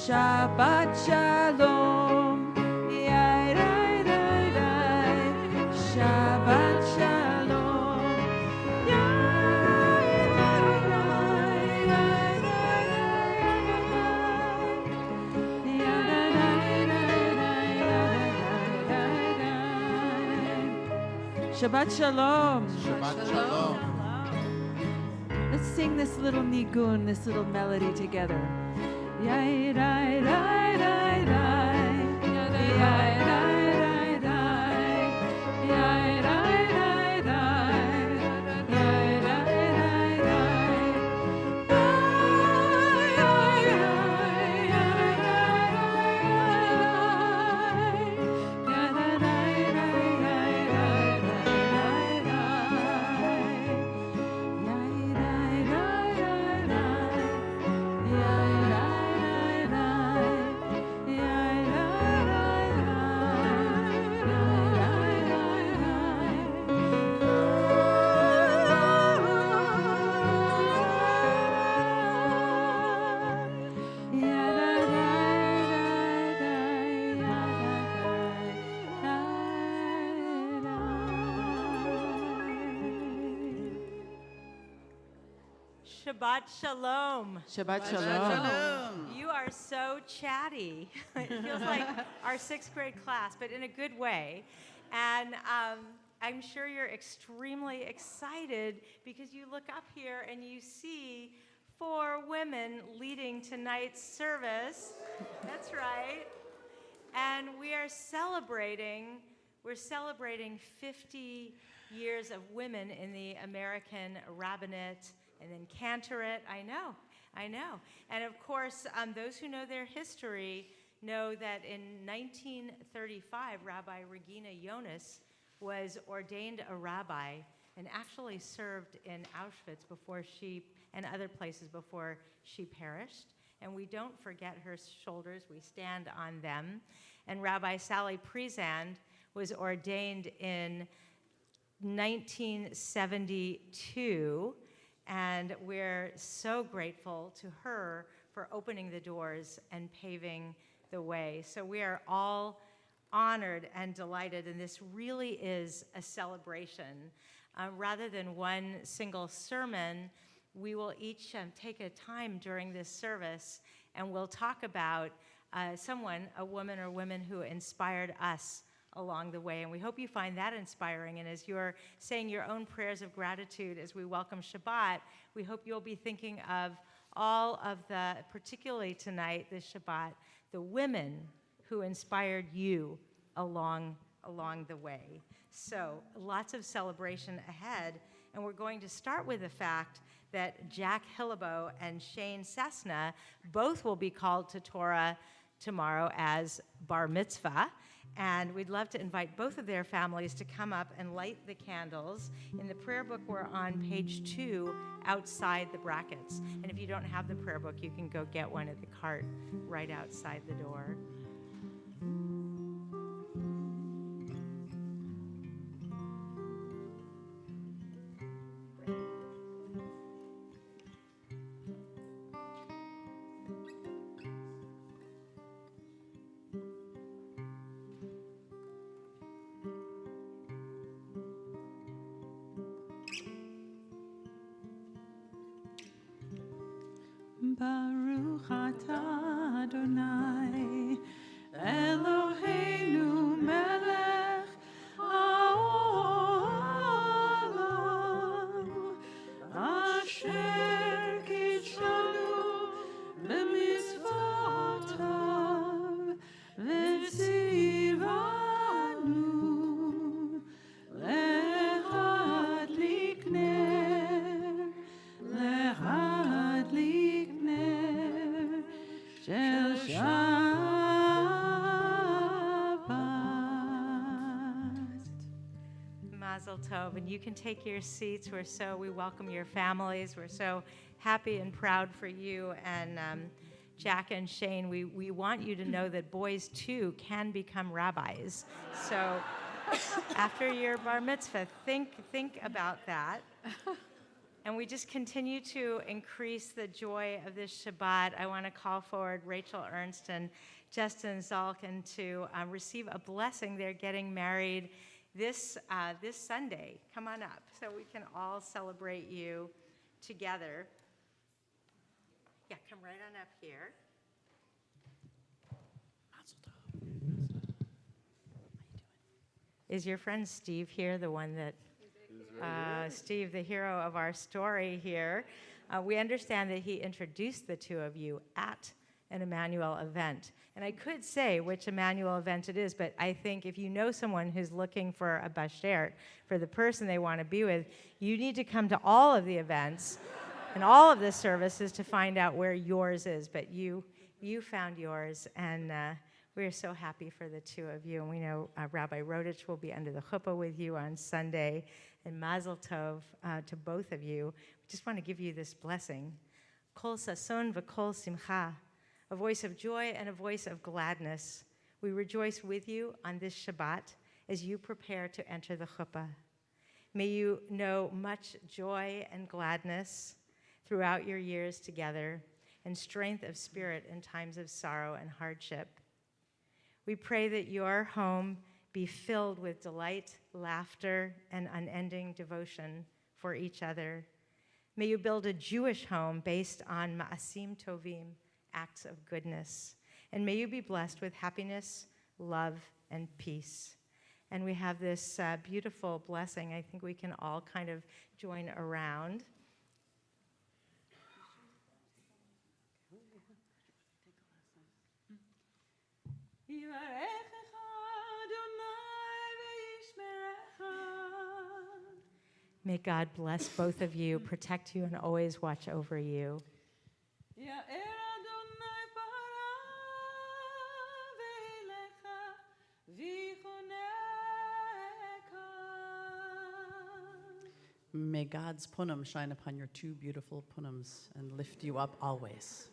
Shabbat Shalom. Yai, rai, rai, rai. Shabbat Shalom. Yai, rai, rai, rai, rai, rai. Yai, rai, rai, rai, rai, rai. Shabbat Shalom. Shabbat Shalom. Let's sing this little nigun, this little melody together. Yai, rai, rai, rai, rai. Yai, rai, rai, rai. Yai, rai, rai, rai. Yai, rai, rai, rai. Yai, rai, rai, yai, rai, rai, rai. Yai, rai, rai, yai, rai, Shabbat Shalom. Shabbat Shalom. You are so chatty. It feels like our 6th grade class, but in a good way. And I'm sure you're extremely excited because you look up here and you see 4 women leading tonight's service. That's right. And we're celebrating 50 years of women in the American rabbinate and then cantorate. I know. And of course, those who know their history know that in 1935, Rabbi Regina Jonas was ordained a rabbi and actually served in Auschwitz and other places before she perished. And we don't forget her shoulders, we stand on them. And Rabbi Sally Prezand was ordained in 1972. And we're so grateful to her for opening the doors and paving the way. So we are all honored and delighted, and this really is a celebration. Rather than one single sermon, we will each take a time during this service, and we'll talk about a woman or women who inspired us along the way. And we hope you find that inspiring. And as you're saying your own prayers of gratitude as we welcome Shabbat, we hope you'll be thinking of all of the, particularly tonight, this Shabbat, the women who inspired you along the way. So lots of celebration ahead. And we're going to start with the fact that Jack Hillebo and Shane Cessna both will be called to Torah tomorrow as bar mitzvah. And we'd love to invite both of their families to come up and light the candles. In the prayer book, we're on page 2 outside the brackets. And if you don't have the prayer book, you can go get one at the cart right outside the door. Baruch atah Adonai, Eloheinu melech haolam, asher kitshanu b'mitzvotav, v'tzivanu lehadlik ner, lehadlik ner shel Shabbat. Mazel tov, and you can take your seats. We welcome your families. We're so happy and proud for you. And Jack and Shane, we want you to know that boys too can become rabbis. So after your bar mitzvah, think about that. And we just continue to increase the joy of this Shabbat. I want to call forward Rachel Ernst and Justin Zalkin to receive a blessing. They're getting married this Sunday. Come on up so we can all celebrate you together. Yeah, come right on up here. Is your friend Steve here, the one that, Steve, the hero of our story here? We understand that he introduced the two of you at an Emanu-El event. And I could say which Emanu-El event it is, but I think if you know someone who's looking for a bashert, for the person they want to be with, you need to come to all of the events and all of the services to find out where yours is. But you found yours, and we are so happy for the two of you. And we know Rabbi Rodich will be under the chuppah with you on Sunday. And Mazel Tov to both of you. We just want to give you this blessing. Kol sason v'kol simcha, a voice of joy and a voice of gladness. We rejoice with you on this Shabbat as you prepare to enter the chuppah. May you know much joy and gladness throughout your years together, and strength of spirit in times of sorrow and hardship. We pray that your home be filled with delight, laughter, and unending devotion for each other. May you build a Jewish home based on ma'asim tovim, acts of goodness. And may you be blessed with happiness, love, and peace. And we have this beautiful blessing. I think we can all kind of join around. May God bless both of you, protect you, and always watch over you. May God's punam shine upon your two beautiful punams and lift you up always.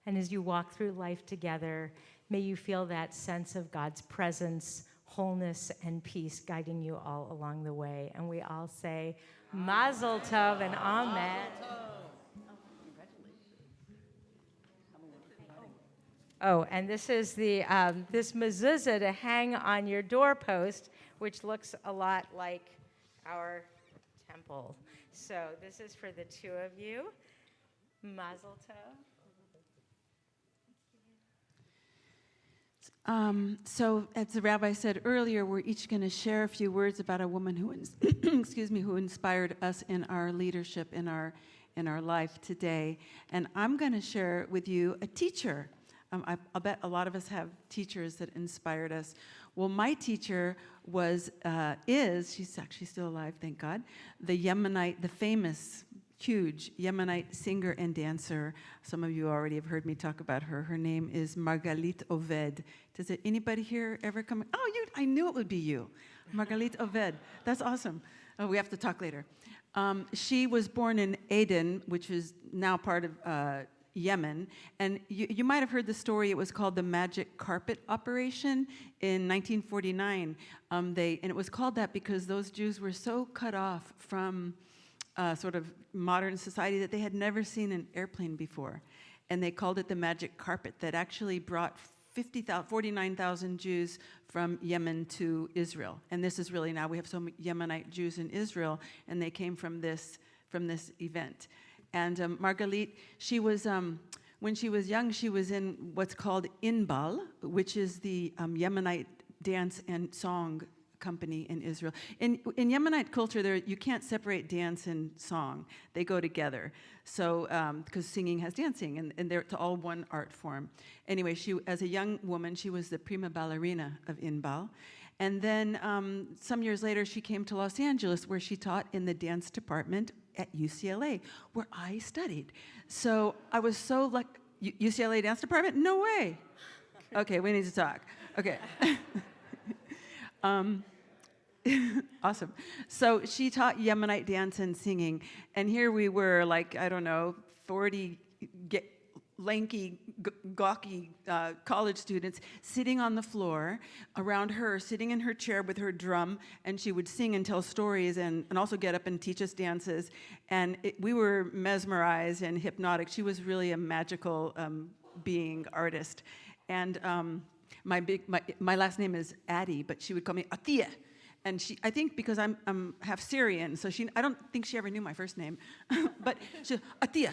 And as you walk through life together, may you feel that sense of God's presence, wholeness, and peace guiding you all along the way. And we all say, Mazel Tov and Amen. Oh, and this is the this mezuzah to hang on your doorpost, which looks a lot like our temple. So this is for the two of you. Mazel Tov. So, as the rabbi said earlier, we're each going to share a few words about a woman who, who inspired us in our leadership in our life today. And I'm going to share with you a teacher. I'll bet a lot of us have teachers that inspired us. Well, my teacher is, she's actually still alive, thank God, the Yemenite, the famous, huge Yemenite singer and dancer. Some of you already have heard me talk about her. Her name is Margalit Oved. Does anybody here ever come? Oh, I knew it would be you. Margalit Oved. That's awesome. Oh, we have to talk later. She was born in Aden, which is now part of Yemen. And you might have heard the story. It was called the Magic Carpet Operation in 1949. And it was called that because those Jews were so cut off from sort of modern society that they had never seen an airplane before. And they called it the magic carpet that actually brought 49,000 Jews from Yemen to Israel. And this is really now, we have so many Yemenite Jews in Israel, and they came from this event. And Margalit, she was, when she was young, she was in what's called Inbal, which is the Yemenite dance and song company in Israel. In Yemenite culture, you can't separate dance and song. They go together. So, because singing has dancing, and they're all one art form. Anyway, as a young woman, she was the prima ballerina of Inbal. And then some years later, she came to Los Angeles, where she taught in the dance department at UCLA, where I studied. So I was so lucky. UCLA dance department? No way. Okay, we need to talk. Okay. Awesome. So she taught Yemenite dance and singing, and here we were, like, I don't know, 40 lanky, gawky college students sitting on the floor around her, sitting in her chair with her drum, and she would sing and tell stories and also get up and teach us dances. And we were mesmerized and hypnotic. She was really a magical being, artist. And my last name is Addie, but she would call me Atia. And I think because I'm half Syrian, so I don't think she ever knew my first name. But she, Atia,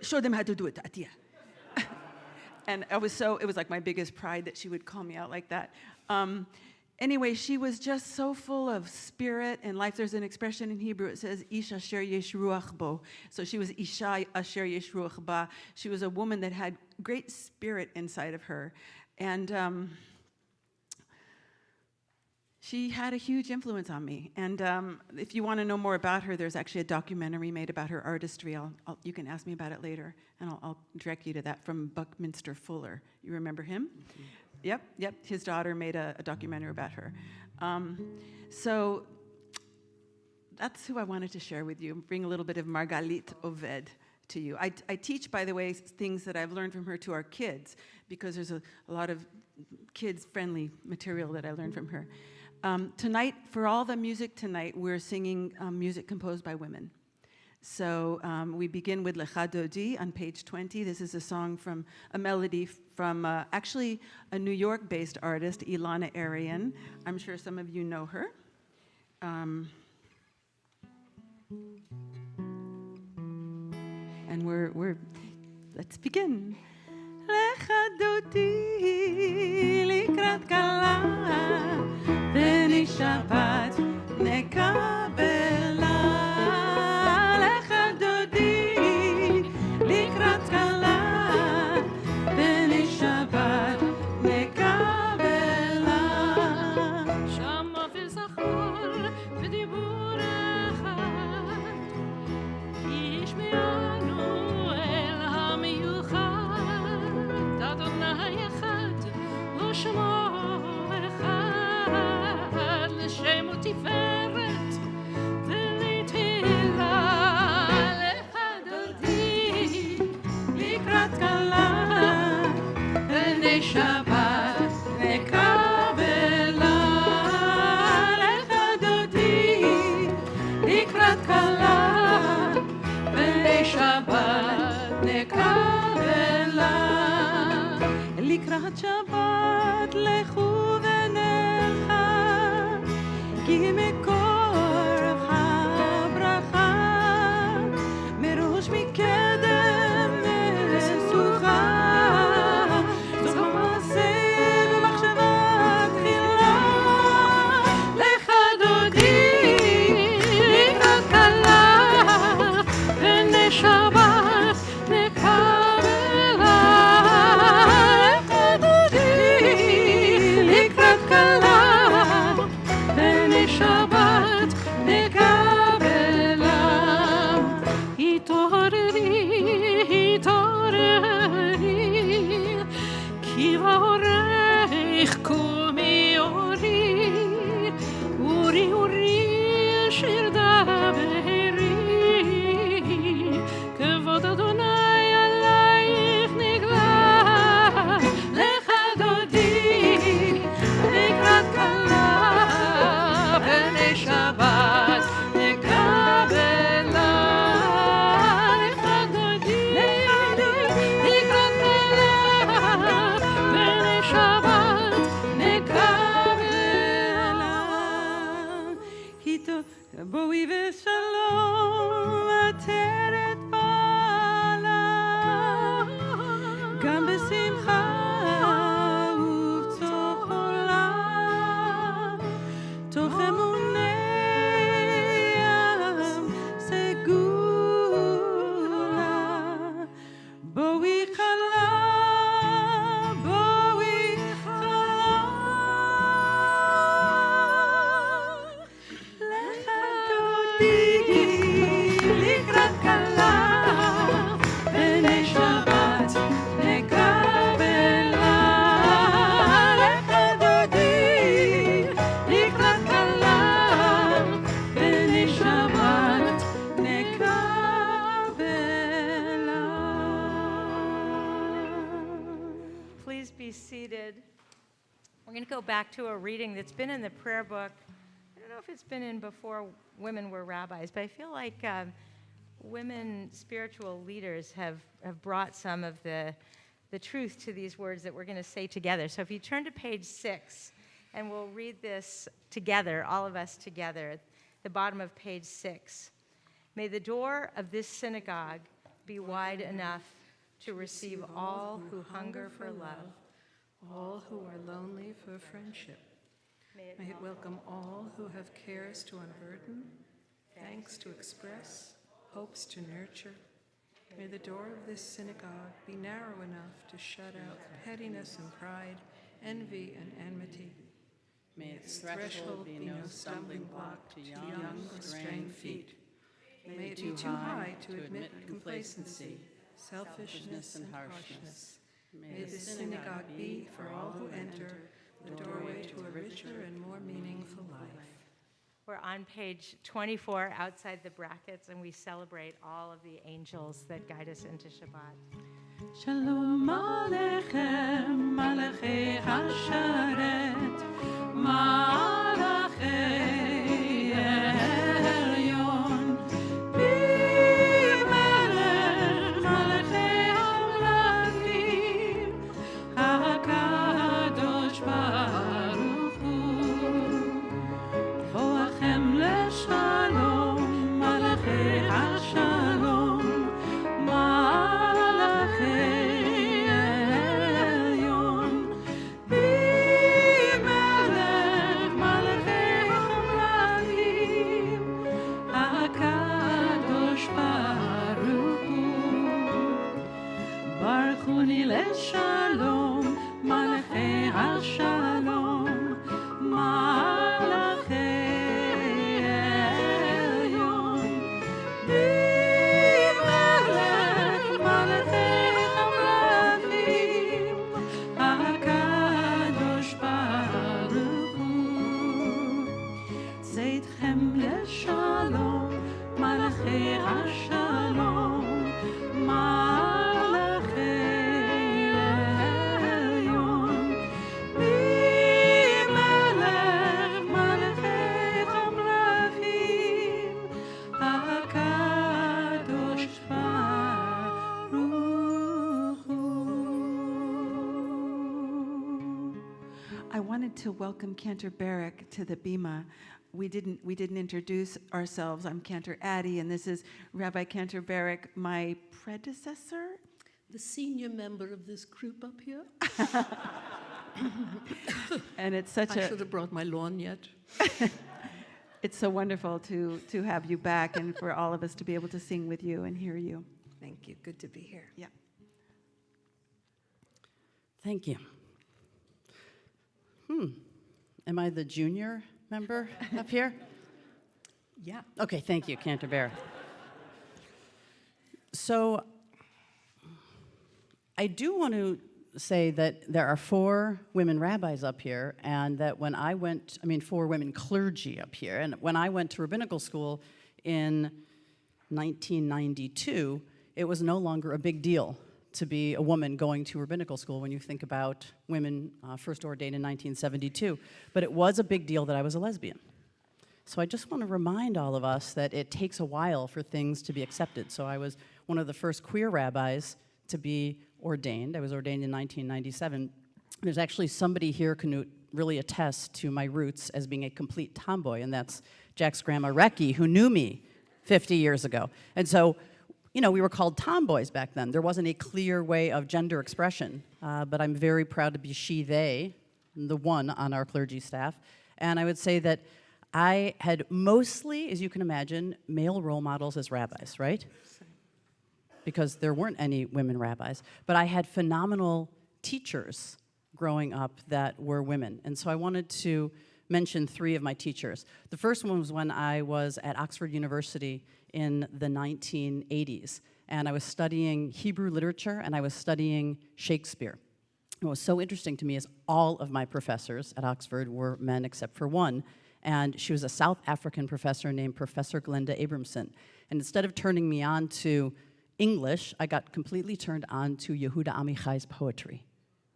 show them how to do it, Atia. And it was like my biggest pride that she would call me out like that. Anyway, she was just so full of spirit and life. There's an expression in Hebrew, it says, Ish asher yesh ruach bo. So she was Isha asher yesh ruach ba. She was a woman that had great spirit inside of her. And she had a huge influence on me. And if you want to know more about her, there's actually a documentary made about her artistry. You can ask me about it later, and I'll direct you to that, from Buckminster Fuller. You remember him? Mm-hmm. Yep. His daughter made a documentary about her. So that's who I wanted to share with you, bring a little bit of Margalit Oved to you. I teach, by the way, things that I've learned from her to our kids, because there's a lot of kids-friendly material that I learned from her. Tonight, for all the music tonight, we're singing music composed by women. So we begin with Lecha Dodi on page 20. This is a song from a melody from actually a New York-based artist, Ilana Arian. I'm sure some of you know her. And let's begin. Lecha Dodi likrat kala v'ni Shabbat nekabela. Lecha Dodi likrat kala v'ni Shabbat nekabela. Shama v'zachor v'dibur echad Yish Emanu-El hamiyuchad Adonai echad u'shmo echad L'shem u'tiferet v'litila Lecha Dodi Likrat kala v'nei Shabbat nekabela. Lecha Dodi likrat kala v'nei Shabbat nekabela. Likrat Shabbat lechu v'nelcha ki מקור הברכה מראש מקדם משוכה זו מעשה במחשבה תחילה. Lecha Dodi לקראת כלה v'nei Shabbat nekabela. Lecha Dodi לקראת כלה v'nei Shabbat nekabela. התעוררי כי באורך קומי אורי אשר דברי כבוד אדוני עלייך נגלה. Lecha Dodi לקראת כלה v'nei Shabbat nekabela. Lecha Dodi לקראת כלה v'nei Shabbat nekabela. בואי ושלום עטרת בעלה גם בשמחה ובתוך עולם תוך אמוני עם סגולה. בואי חלה Lecha Dodi לקראת כלה v'nei Shabbat nekabela. seated, we're going to go back to a reading that's been in the prayer book. I don't know if it's been in before women were rabbis, but I feel like women spiritual leaders have brought some of the truth to these words that we're going to say together. So if you turn to page 6, and we'll read this together, all of us together, the bottom of page 6. May the door of this synagogue be wide enough to receive all who hunger for love, all who are lonely for friendship. May it welcome all who have cares to unburden, thanks to express, hopes to nurture. May the door of this synagogue be narrow enough to shut out pettiness and pride, envy and enmity. May its threshold be no stumbling block to young or straying feet. May it be too high to admit complacency, selfishness and harshness. May this synagogue be, for all who enter, the doorway to a richer and more meaningful life. We're on page 24 outside the brackets, and we celebrate all of the angels that guide us into Shabbat. Shalom Aleichem, Malachei Hasharet, Malachei Elyon, B'melech Malachei Hamlavim, HaKadosh Baruch Hu, Boachem Leshalom, Malachei Hashalom, Shalom, Malachei Hashalom, Malachei Elyon, B'melech Malachei Hamlavim, HaKadosh Baruch Hu, Tzedchem Leshalom, Malachei Hashalom, I wanted to welcome Cantor Barrick to the Bima. We didn't introduce ourselves. I'm Cantor Addie, and this is Rabbi Cantor Barrick, my predecessor. The senior member of this group up here. And it's such I should have brought my lawn yet. It's so wonderful to have you back and for all of us to be able to sing with you and hear you. Thank you. Good to be here. Yeah. Thank you. Am I the junior member up here? Yeah. Okay, thank you, Canterbury. So I do want to say that there are 4 women rabbis up here, and that when I went, 4 women clergy up here, and when I went to rabbinical school in 1992, it was no longer a big deal to be a woman going to rabbinical school when you think about women first ordained in 1972. But it was a big deal that I was a lesbian. So I just want to remind all of us that it takes a while for things to be accepted. So I was one of the first queer rabbis to be ordained. I was ordained in 1997. There's actually somebody here who can really attest to my roots as being a complete tomboy, and that's Jack's grandma Reckie, who knew me 50 years ago. And so, we were called tomboys back then. There wasn't a clear way of gender expression, but I'm very proud to be she, they, the one on our clergy staff. And I would say that I had mostly, as you can imagine, male role models as rabbis, right? Because there weren't any women rabbis. But I had phenomenal teachers growing up that were women. And so I wanted to mention 3 of my teachers. The first one was when I was at Oxford University in the 1980s, and I was studying Hebrew literature, and I was studying Shakespeare. And what was so interesting to me is all of my professors at Oxford were men except for one, and she was a South African professor named Professor Glenda Abramson. And instead of turning me on to English, I got completely turned on to Yehuda Amichai's poetry.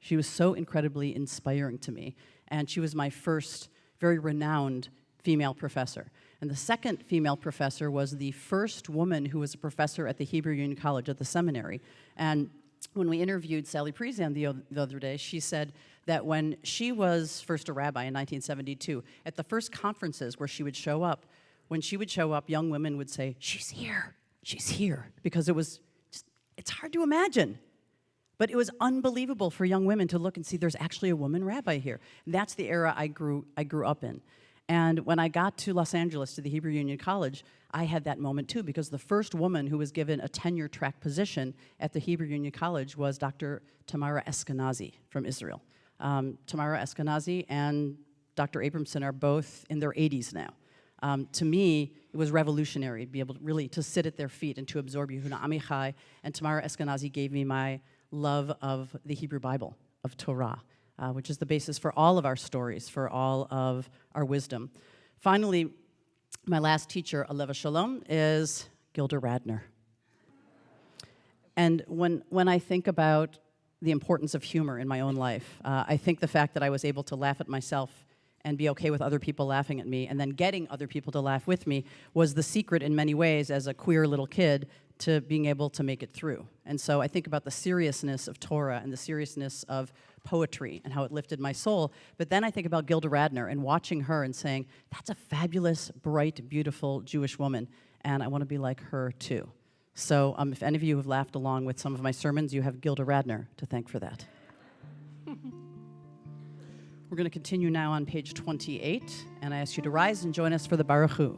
She was so incredibly inspiring to me. And she was my first very renowned female professor. And the second female professor was the first woman who was a professor at the Hebrew Union College at the seminary. And when we interviewed Sally Prezan the other day, she said that when she was first a rabbi in 1972, at the first conferences where she would show up, when she would show up, young women would say, she's here, because it's hard to imagine. But it was unbelievable for young women to look and see there's actually a woman rabbi here. And that's the era I grew up in. And when I got to Los Angeles, to the Hebrew Union College, I had that moment too, because the first woman who was given a tenure-track position at the Hebrew Union College was Dr. Tamara Eskenazi from Israel. Tamara Eskenazi and Dr. Abramson are both in their 80s now. To me, it was revolutionary to be able to really to sit at their feet and to absorb Yehuna Amichai. And Tamara Eskenazi gave me my love of the Hebrew Bible, of Torah, which is the basis for all of our stories, for all of our wisdom. Finally, my last teacher, Aleva Shalom, is Gilda Radner. And when I think about the importance of humor in my own life, I think the fact that I was able to laugh at myself and be okay with other people laughing at me, and then getting other people to laugh with me, was the secret in many ways as a queer little kid to being able to make it through. And so I think about the seriousness of Torah and the seriousness of poetry and how it lifted my soul. But then I think about Gilda Radner and watching her and saying, that's a fabulous, bright, beautiful Jewish woman, and I want to be like her too. So if any of you have laughed along with some of my sermons, you have Gilda Radner to thank for that. We're going to continue now on page 28, and I ask you to rise and join us for the Baruch Hu.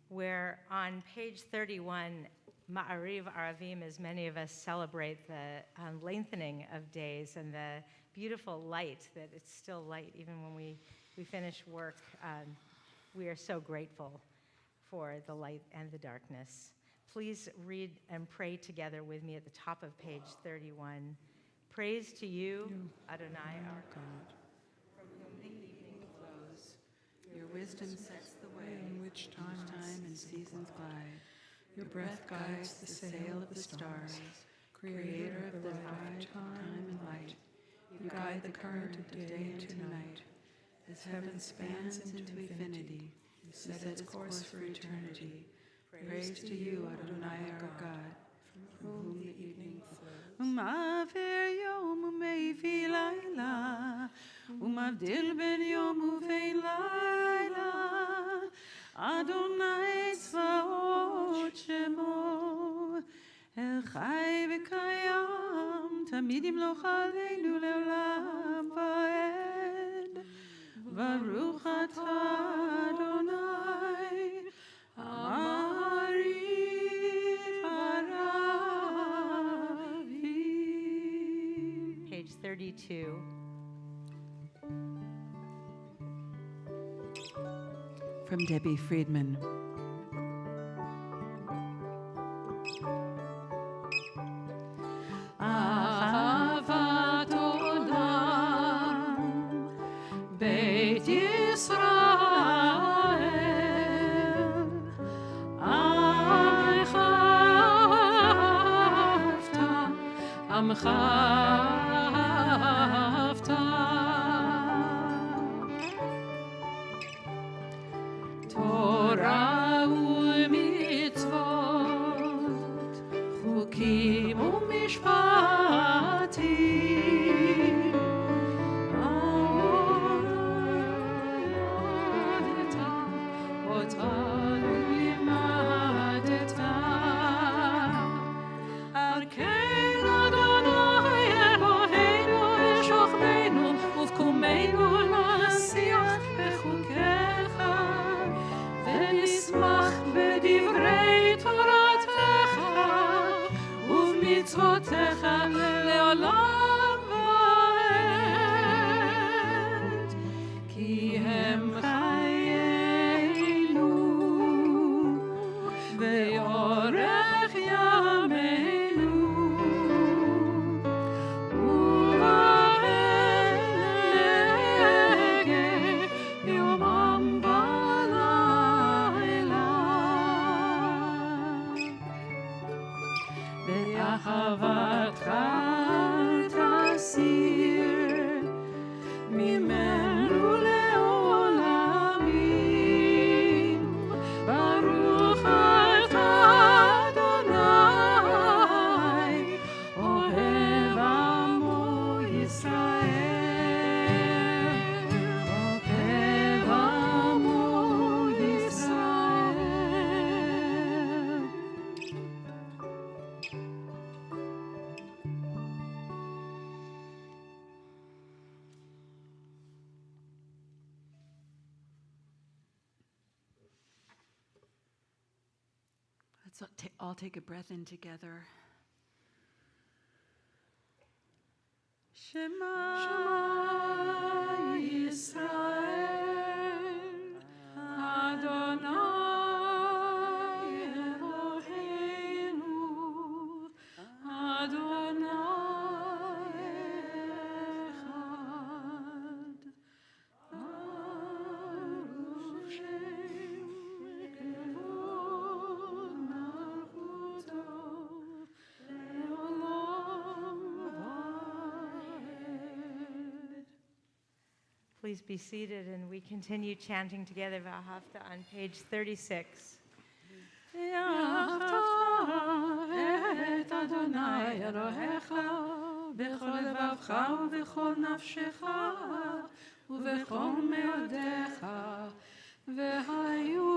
Where on page 31, Ma'ariv Aravim, as many of us celebrate the lengthening of days and the beautiful light, that it's still light even when we finish work. We are so grateful for the light and the darkness. Please read and pray together with me at the top of page 31. Praise to you, Adonai, our God, from whom the evening flows. Your wisdom sets the way in which time and seasons glide. Your breath guides the sail of the stars, creator of the time and light. You guide the current of day into night. As heaven spans into infinity, you set its course for eternity. Praise to you, Adonai, our God, from whom the evening flows. Uma'aver yom u'meifi laila, umavdil ben yom uvein laila. Adonai tzvaot shemo, el chai v'kayam, tamid yimloch aleinu le'olam va'ed. Baruch atah Adonai, Amariv Haravim. Page 32. from Debbie Friedman. אהבת עולם, בית ישראל, עמך אהבת, עמך אהבת. תורה ומצוות, חוקים ומשפטים, עודדת אותנו לימדת. על כן אדוני אלוהינו בשוכבנו ובקומנו נשיח בחוקיך, ונשמח בדברי תורתך ובמצוותיך לעולם ועד, כי הם חיינו ויורך ימינו, ובהגה יומם ולילה. באהבתך תסיר ממנו לעולמים. ברוך אתה אדוני, אוהב עמו ישראל, אוהב עמו ישראל. Let's all take a breath in together. Shema Yisrael, Adonai Eloheinu, Adonai Echad. Baruch Shem Kevod Malchuto Leolam Vaed. Please be seated, and we continue chanting together V'ahavta on page 36. ואהבת את אדוני אלוהיך בכל לבבך ובכל נפשך ובכל מאודיך, והיו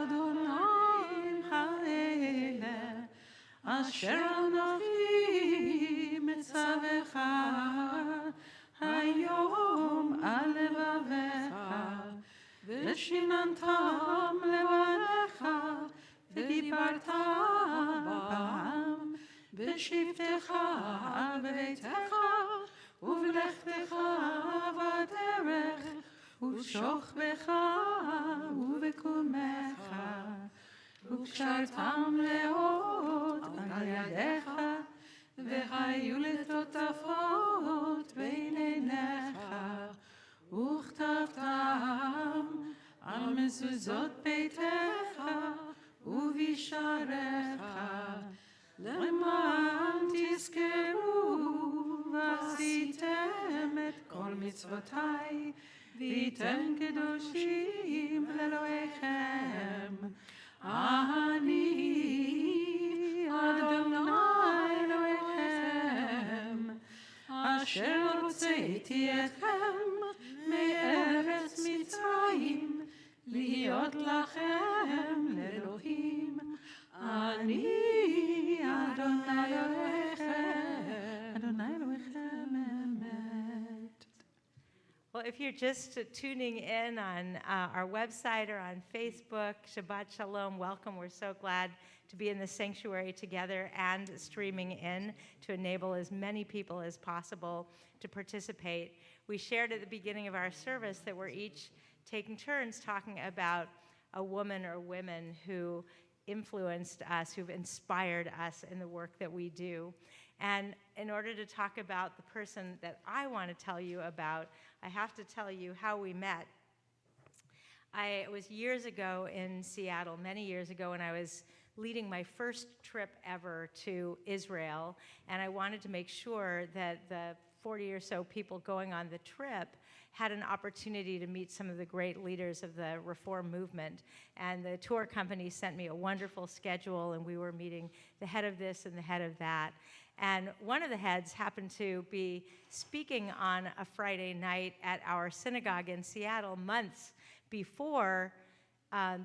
אדוניים האלה אשר אנוכי מצווך היום על לבביך, ושיננתם לבניך, ודיברת בם בשבתך בביתך ובלכתך בדרך ובשוכבך ובקומך, וקשרתם לאות על ידיך, והיו לטוטפות בין עיניך, וכתבתם על מזוזות ביתך ובשעריך, למען תזכרו ועשיתם את כל מצוותיי, והייתם קדושים לאלוהיכם. אני אדוני אלוהיכם, אשר הוצאתי אתכם מארץ מצרים, להיות לכם לאלוהים. אני אדוני אלוהיכם, אדוני אלוהיכם אמת. Well, if you're just tuning in on our website or on Facebook, Shabbat Shalom, welcome. We're so glad to be in the sanctuary together and streaming in to enable as many people as possible to participate. We shared at the beginning of our service that we're each taking turns talking about a woman or women who influenced us, who've inspired us in the work that we do. And in order to talk about the person that I want to tell you about, I have to tell you how we met. It was years ago in Seattle, many years ago, when I was leading my first trip ever to Israel, and I wanted to make sure that the 40 or so people going on the trip had an opportunity to meet some of the great leaders of the Reform movement. And the tour company sent me a wonderful schedule, and we were meeting the head of this and the head of that. And one of the heads happened to be speaking on a Friday night at our synagogue in Seattle months before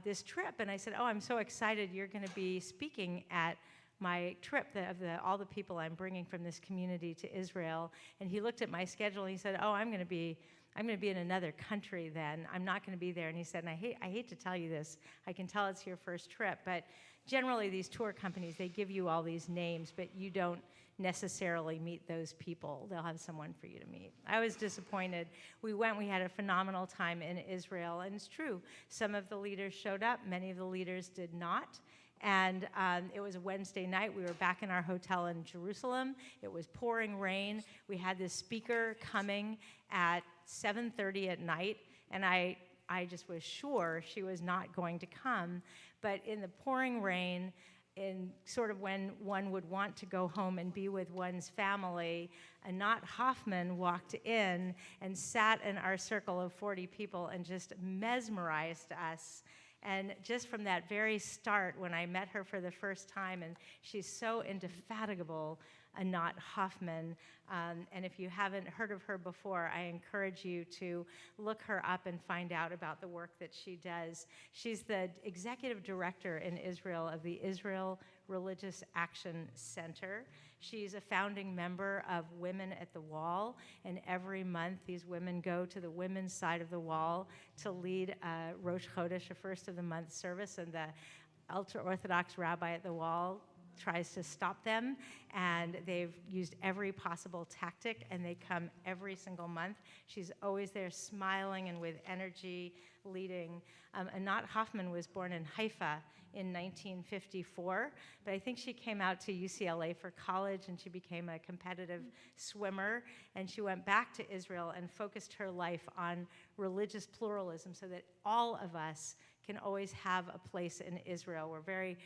this trip. And I said, oh, I'm so excited you're going to be speaking at my trip of all the people I'm bringing from this community to Israel. And he looked at my schedule and he said, oh, I'm going to be in another country then. I'm not going to be there. And he said, and I hate to tell you this. I can tell it's your first trip, but generally these tour companies, they give you all these names, but you don't necessarily meet those people. They'll have someone for you to meet. I was disappointed. We went, we had a phenomenal time in Israel, and it's true. Some of the leaders showed up, many of the leaders did not. And it was a Wednesday night. We were back in our hotel in Jerusalem. It was pouring rain. We had this speaker coming at 7:30 at night, and I just was sure she was not going to come. But in the pouring rain, in sort of when one would want to go home and be with one's family, Anat Hoffman walked in and sat in our circle of 40 people and just mesmerized us. And just from that very start, when I met her for the first time, and she's so indefatigable, Anat Hoffman. And if you haven't heard of her before, I encourage you to look her up and find out about the work that she does. She's the executive director in Israel of the Israel Religious Action Center. She's a founding member of Women at the Wall, and every month these women go to the women's side of the wall to lead Rosh Chodesh, a first of the month service, and the ultra-Orthodox rabbi at the wall tries to stop them, and they've used every possible tactic, and they come every single month. She's always there smiling and with energy, leading. Anat Hoffman was born in Haifa in 1954, but I think she came out to UCLA for college, and she became a competitive swimmer, and she went back to Israel and focused her life on religious pluralism so that all of us can always have a place in Israel. We're very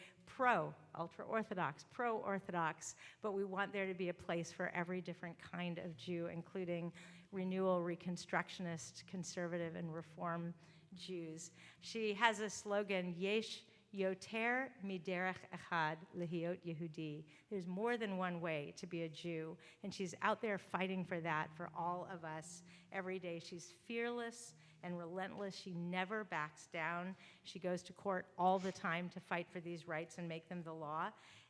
ultra-Orthodox, pro-Orthodox, but we want there to be a place for every different kind of Jew, including renewal, reconstructionist, conservative, and reform Jews. She has a slogan, Yesh Yoter Miderech Echad Lehiot Yehudi. There's more than one way to be a Jew, and she's out there fighting for that for all of us every day. She's fearless and relentless. She never backs down. She goes to court all the time to fight for these rights and make them the law.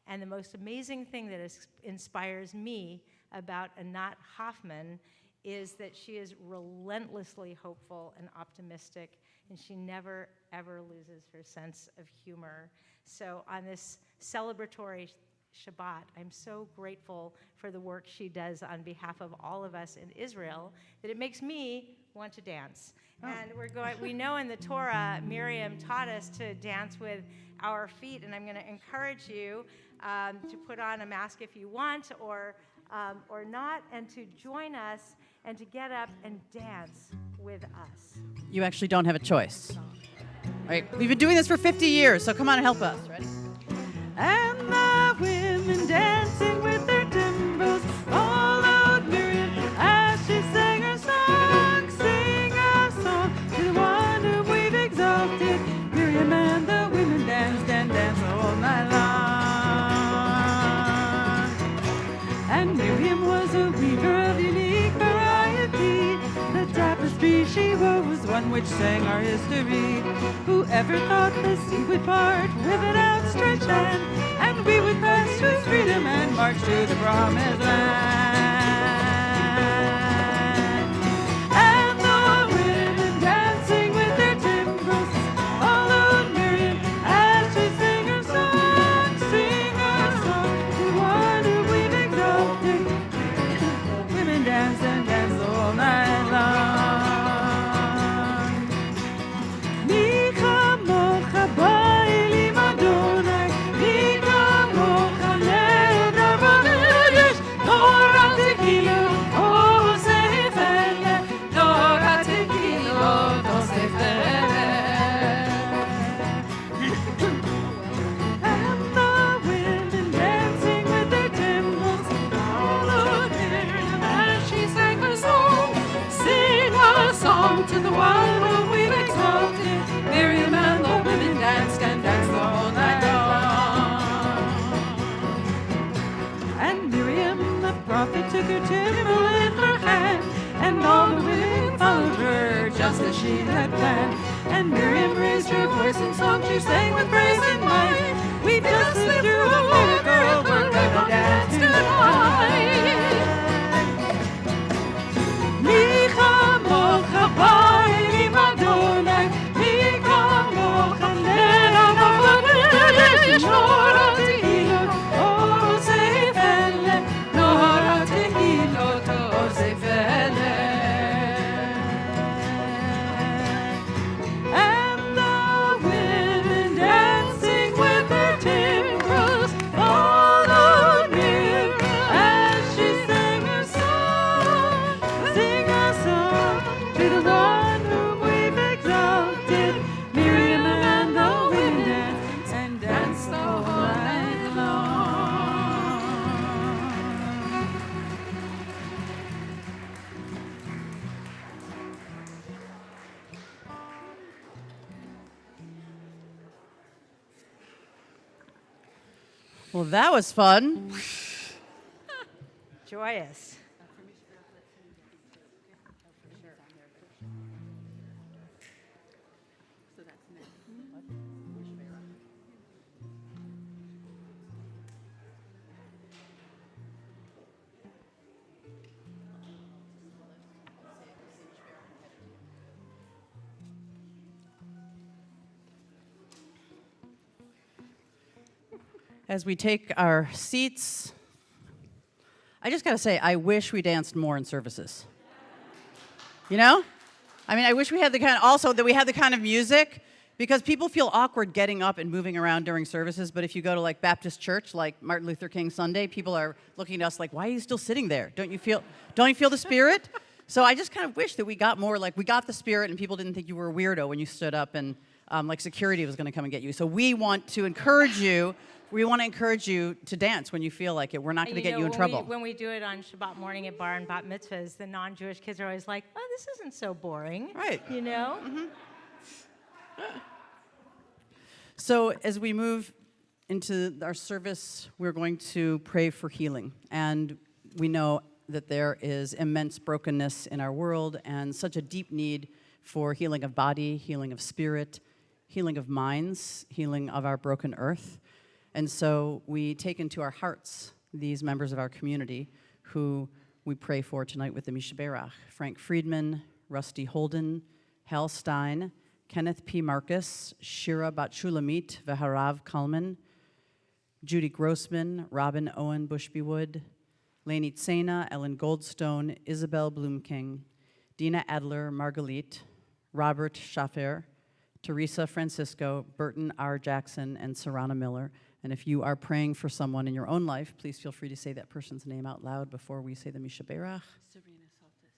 And the most amazing thing that inspires me about Anat Hoffman is that she is relentlessly hopeful and optimistic, and she never, ever loses her sense of humor. So on this celebratory Shabbat, I'm so grateful for the work she does on behalf of all of us in Israel that it makes me want to dance. Oh. And we know in the Torah, Miriam taught us to dance with our feet, and I'm going to encourage you to put on a mask if you want or not, and to join us and to get up and dance with us. You actually don't have a choice. All right, we've been doing this for 50 years, so come on and help us. Ready? And the women dancing with their timbrels followed Miriam as she sang her song. Sing our song to the one whom we've exalted. Miriam and the women danced and danced all night long. And Miriam was a weaver of unique variety. The tapestry she wove was one which sang our history. Whoever thought the sea would part with an outstretched hand, and we would pass to freedom and march to the promised land. And the women dancing with their timbrels followed Miriam as she sang her song. Sing our song to one whom we've exalted. Women dance and dance all night long. the prophet took her timbrel in her hand, and all the women followed her just as she had planned. And Miriam raised her voice in song, she sang with praise and might. We've just lived through a miracle, we're gonna dance tonight. Mi chamocha ba'elim Adonai, mi chamocha nerah nora tehilot, o zeifele, nora tehilot, o zeifele. And the women dancing with their timbrels followed Miriam as she sang her song. Sing a song to the one whom we've exalted. Miriam and the women danced and danced the whole night long. Well, that was fun. Joyous. As we take our seats, I just got to say, I wish we danced more in services. You know? I mean, I wish we had the kind, also that we had the kind of music, because people feel awkward getting up and moving around during services, but if you go to like Baptist church, like Martin Luther King Sunday, people are looking at us like, why are you still sitting there? Don't you feel the spirit? So I just kind of wish that we got more, like we got the spirit and people didn't think you were a weirdo when you stood up and like security was going to come and get you. So we want to encourage you. We want to encourage you to dance when you feel like it. We're not going to get you in trouble. When we do it on Shabbat morning at bar and bat mitzvahs, the non-Jewish kids are always like, oh, this isn't so boring. Right. You know? Mm-hmm. So as we move into our service, we're going to pray for healing. And we know that there is immense brokenness in our world and such a deep need for healing of body, healing of spirit, healing of minds, healing of our broken earth. And so we take into our hearts these members of our community who we pray for tonight with the Mishaberach: Frank Friedman, Rusty Holden, Hal Stein, Kenneth P. Marcus, Shira Bat-Shulamit Veharav Kalman, Judy Grossman, Robin Owen Bushbywood, Lainey Tsena, Ellen Goldstone, Isabel Bloomking, Dina Adler Margalit, Robert Schaffer, Teresa Francisco, Burton R. Jackson, and Sarana Miller. And if you are praying for someone in your own life, please feel free to say that person's name out loud before we say the Mishaberach. Serena Saltis.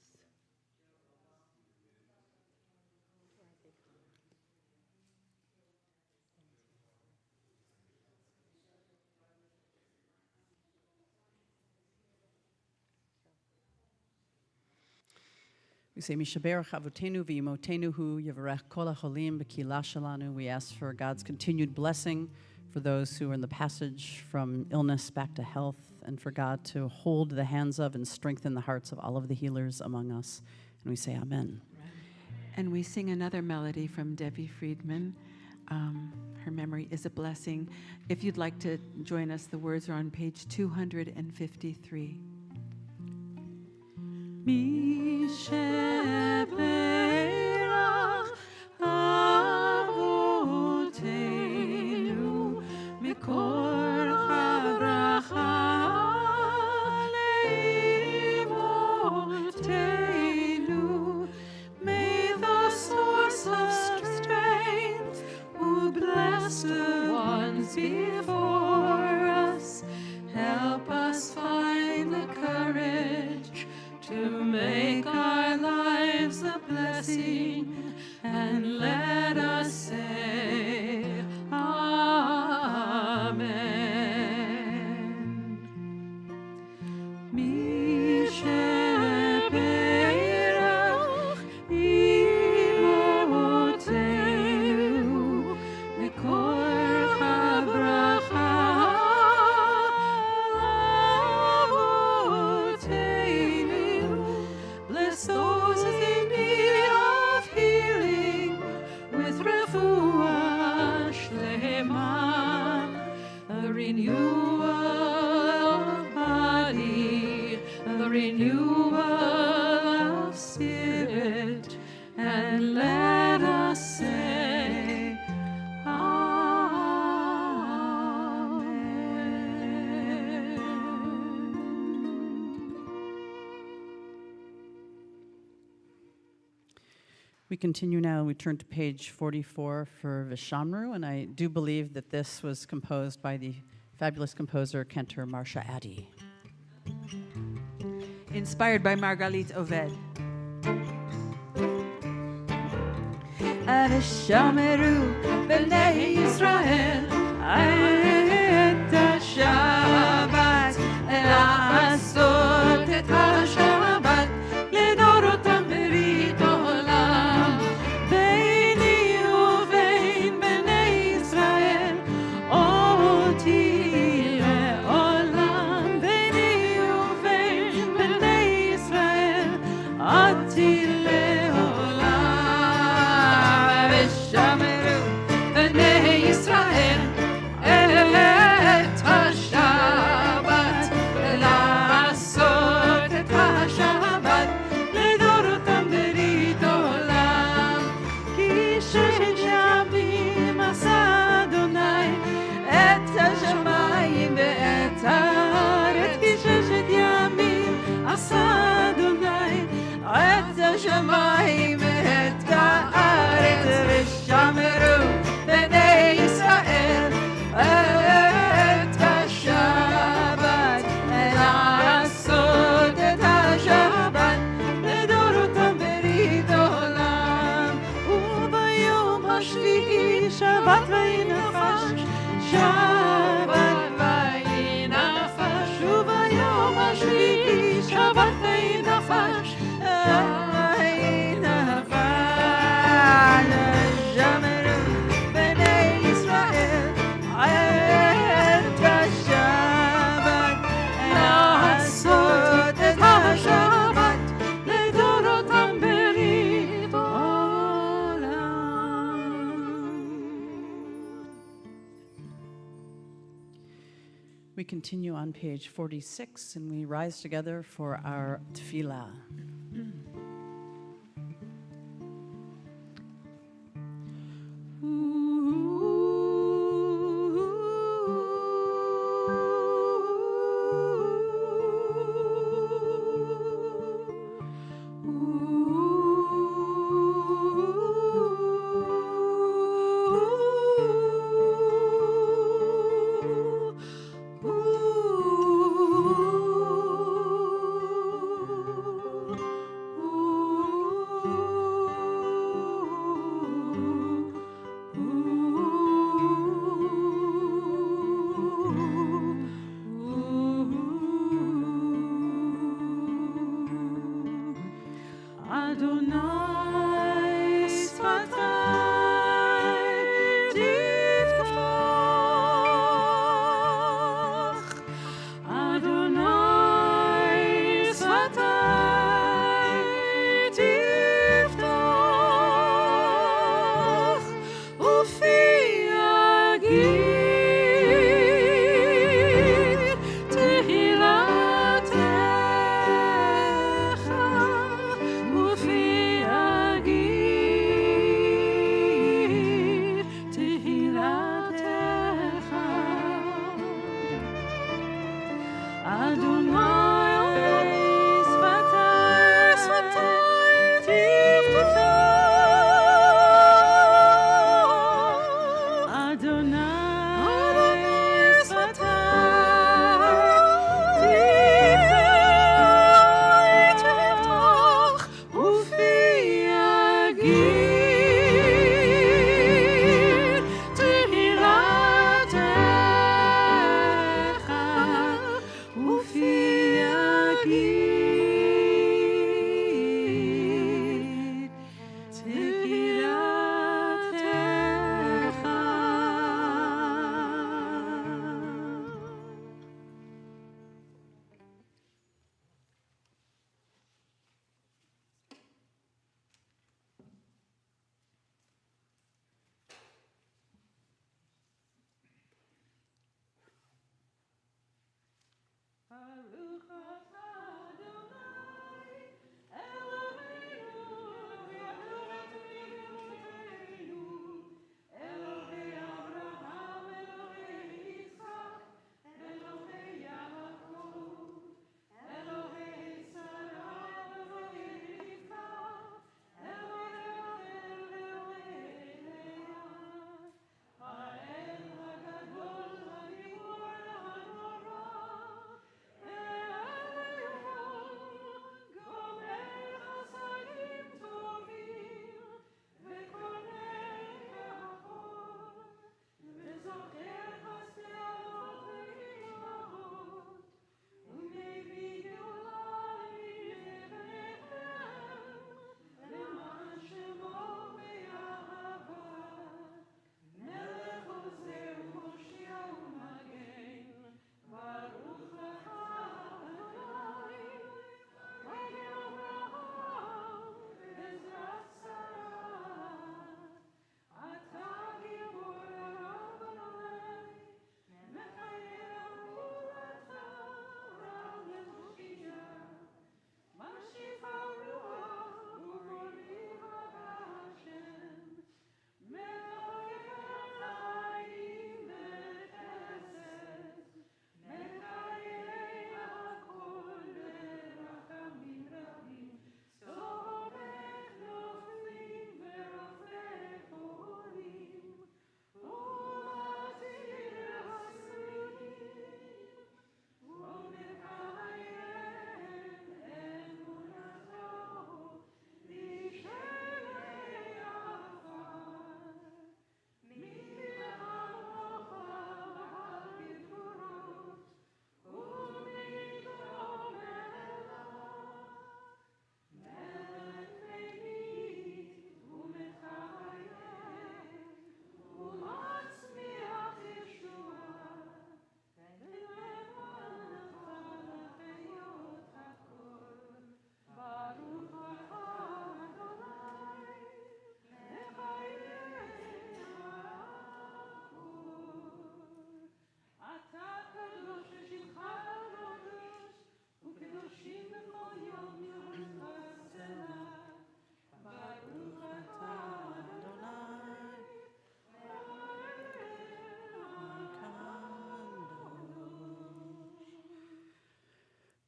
We say Mishaberach Avotenu v'Yimotenu hu Yevarech kol hacholim b'kila shalanu. We ask for God's continued blessing for those who are in the passage from illness back to health, and for God to hold the hands of and strengthen the hearts of all of the healers among us. And we say amen. And we sing another melody from Debbie Friedman. Her memory is a blessing. If you'd like to join us, the words are on page 253. Mishaberach Avotenu mikol habracha leimotenu. May the source of strength, who bless the ones before us, help us find the courage to make our lives a blessing, and let us say amen. Mishaberach imotenu mikol habracha renewal of spirit, and let us say, Amen. We continue now. We turn to page 44 for Vishamru, and I do believe that this was composed by the fabulous composer Cantor Marcia Addy. Inspired by Margalit Oved. ושמרו בני ישראל את השבת, לעשות את השבת לדורותם ברית עולם. ביני ובין בני ישראל אותי לעולם. ביני ובין בני ישראל אותי לעולם. ושמרו בני ישראל את השבת, לעשות את השבת לדורותם ברית עולם. כי ששת ימים עשה אדוני את השמיים ואת הארץ. כי ששת ימים עשה אדוני את השמיים ואת הארץ. ושמרו בני ישראל את השבת, לעשות את השבת לדורותם ברית עולם. וביום השביעי שבת ויהי נפש, שבת ויהי נפש. וביום השביעי שבת ויהי נפש, ויהי נפש. שמרו בני ישראל את השבת, לעשות את השבת לדורותם ברית עולם. We continue on page 46, and we rise together for our tefillah.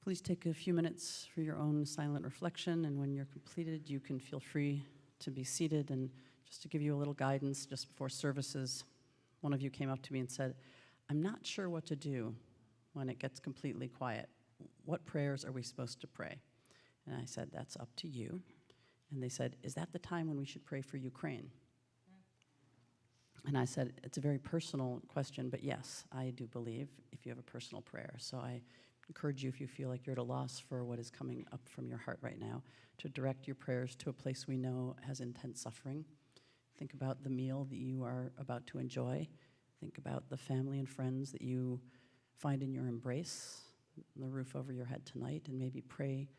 Please take a few minutes for your own silent reflection, and when you're completed, you can feel free to be seated. And just to give you a little guidance, just before services, one of you came up to me and said, "I'm not sure what to do when it gets completely quiet. What prayers are we supposed to pray?" And I said, "That's up to you." And they said, "Is that the time when we should pray for Ukraine?" And I said, "It's a very personal question, but yes, I do believe if you have a personal prayer." So I encourage you, if you feel like you're at a loss for what is coming up from your heart right now, to direct your prayers to a place we know has intense suffering. Think about the meal that you are about to enjoy. Think about the family and friends that you find in your embrace, the roof over your head tonight, and maybe pray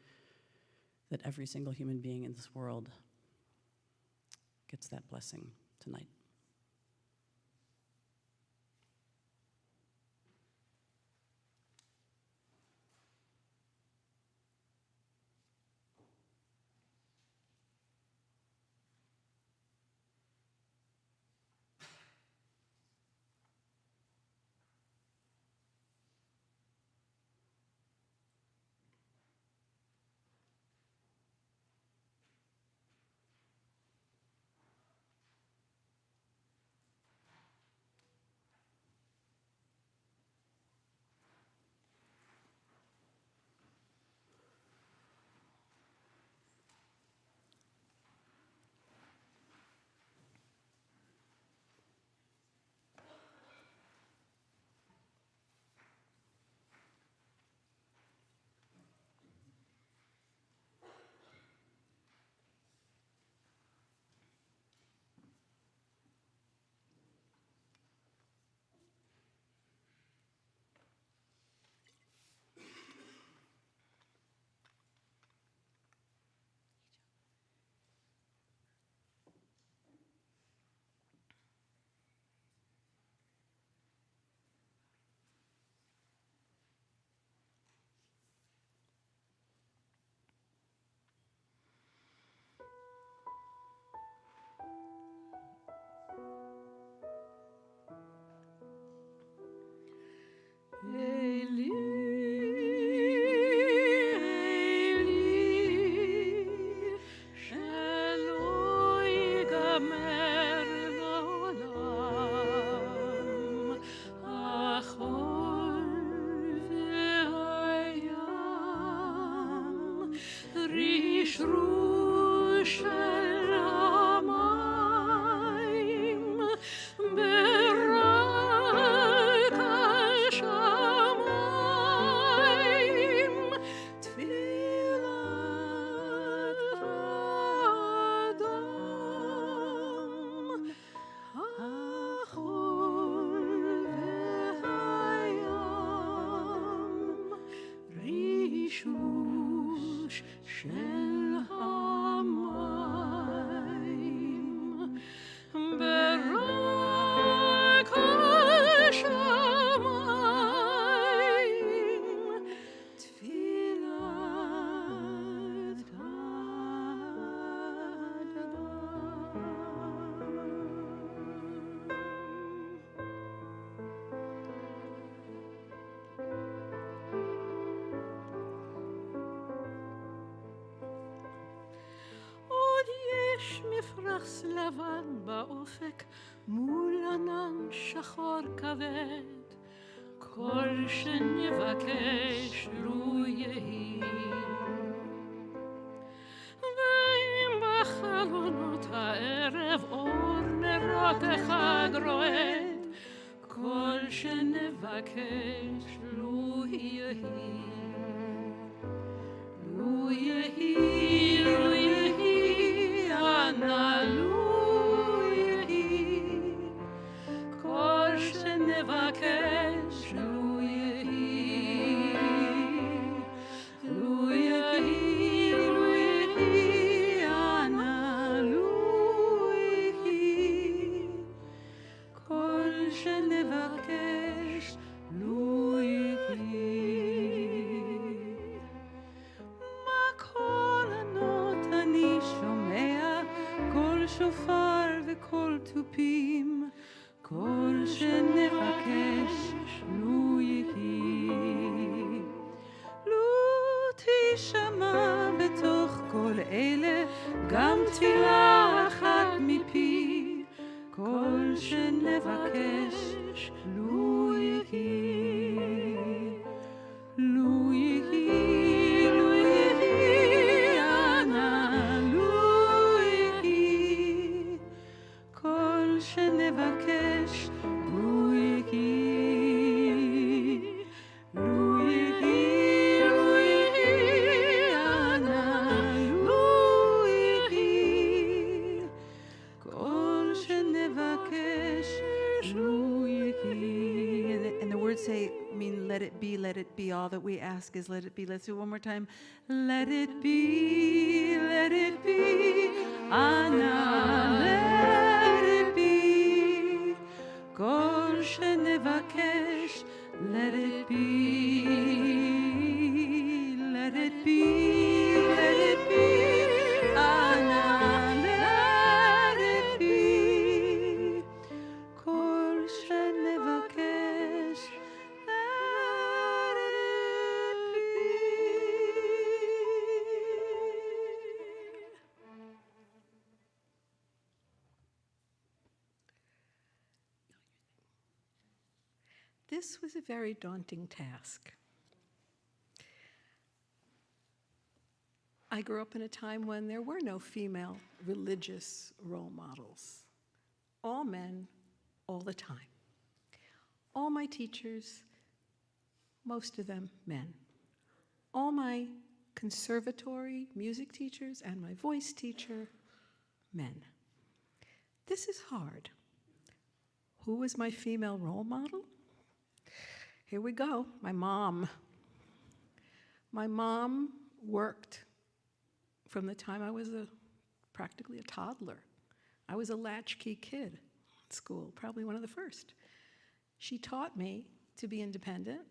that every single human being in this world gets that blessing tonight. מפרש לבן באופק מול ענן שחור כבד, כל שנבקש לו יהי. ואם בחלונות הערב אור נרות החג רועד, כל שנבקש לו יהי. לו יהי, לו יהי, אנא לו יהי, כל שנבקש לו יהי. לו יהי, לו יהי, אנא לו יהי, כל שנבקש לו יהי. שופר וקול תופים, כל שנבקש לו יהי. לו תישמע בתוך כל אלה גם תפילה אחת מפי, כל שנבקש לו יהי, לו יהי, לו יהי, אנא לו יהי, כל שנבקש לו יהי. Say, let it be, let it be. All that we ask is let it be. Let's do it one more time. Let it be, let it be. Ana, let it be. Kol shenevakesh, let it be. Let it be, let it be. Ana, let it be. Kol shenevakesh. This was a very daunting task. I grew up in a time when there were no female religious role models. All men, all the time. All my teachers, most of them men. All my conservatory music teachers and my voice teacher, men. This is hard. Who was my female role model? Here we go, my mom. My mom worked from the time I was practically a toddler. I was a latchkey kid at school, probably one of the first. She taught me to be independent,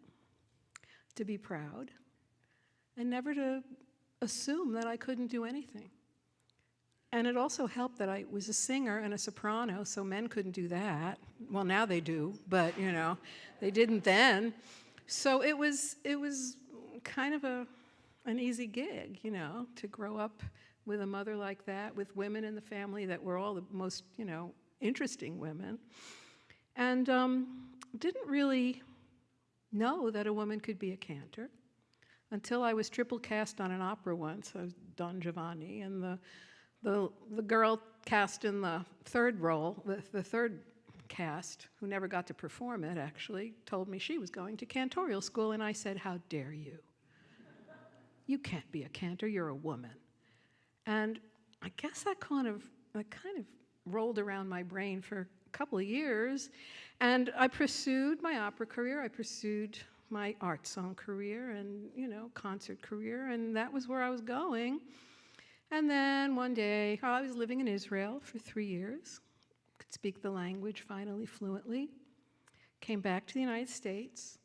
to be proud, and never to assume that I couldn't do anything. And it also helped that I was a singer and a soprano, so men couldn't do that. Well, now they do, but they didn't then. So it was kind of an easy gig, to grow up with a mother like that, with women in the family that were all the most, interesting women. And didn't really know that a woman could be a cantor until I was triple cast on an opera once. I was Don Giovanni, and the girl cast in the third role, the third cast, who never got to perform it actually, told me she was going to cantorial school, and I said, "How dare you? You can't be a cantor, you're a woman." And I guess that kind of rolled around my brain for a couple of years, and I pursued my opera career, I pursued my art song career and, concert career, and that was where I was going. And then one day, I was living in Israel for 3 years, could speak the language finally fluently, came back to the United States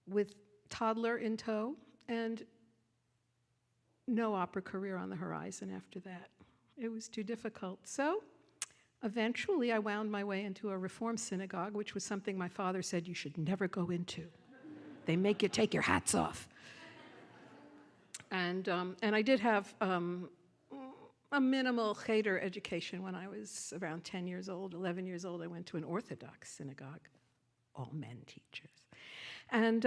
with toddler in tow, and no opera career on the horizon after that. It was too difficult. So eventually I wound my way into a Reform synagogue, which was something my father said you should never go into. They make you take your hats off. And I did have a minimal cheder education when I was around 10 years old, 11 years old. I went to an Orthodox synagogue, all men teachers. And